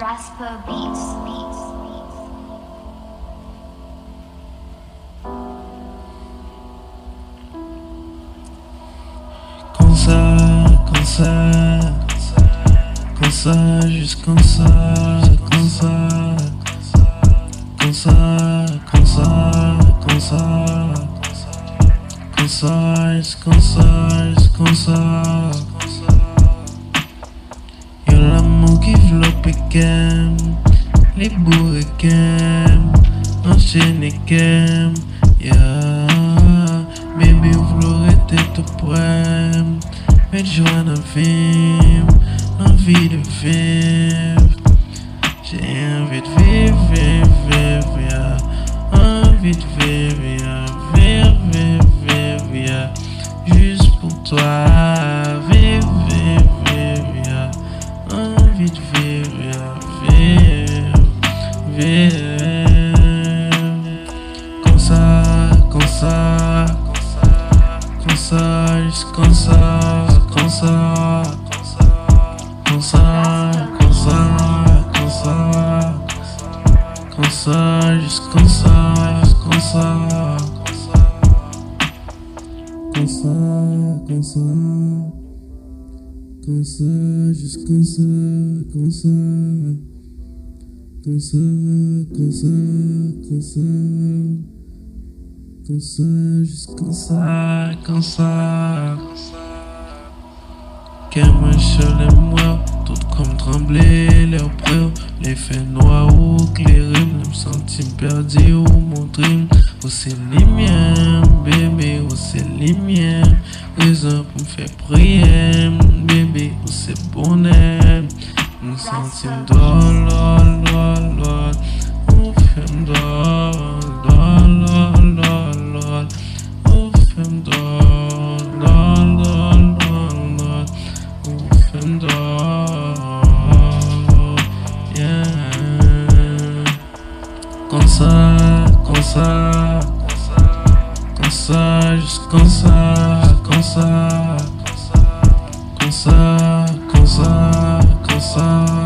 Rasper Beats. Comme ça, juste comme ça, comme ça, comme ça, comme ça, comme ça, comme ça, juste comme ça, juste comme ça. Y'a l'amour qui v'lop et kem, les bourrés kem, enchaîné kem, yeah. Baby, v'l'aurait été tout près, mais joie d'un film, envie de vivre. J'ai envie de vivre, vivre, vivre, yeah. Envie de vivre, yeah. Vivre, vivre, vivre, yeah. Juste pour toi, vivre, vivre, vivre, yeah. Envie de vivre, yeah. Vivre, vivre. Comme ça, comme ça, comme ça, juste comme ça, comme ça. Comme ça, comme ça, comme ça, comme ça, juste comme ça, juste comme ça, comme ça, comme ça, comme ça, juste comme ça, comme ça, comme ça, comme ça, comme ça, comme ça, juste comme ça, comme ça. Qu'elle me chale et moi, tout comme trembler, l'air près, les faits noirs ou éclairés, me sentir perdu ou montrer, où c'est les miens, bébé, où c'est les miens, raison pour me faire prier, bébé, où c'est bonheur, me sentir dol, où fait me dol, où fait me comme ça, comme ça, comme ça, juste comme ça, comme ça, comme ça, comme ça, comme ça.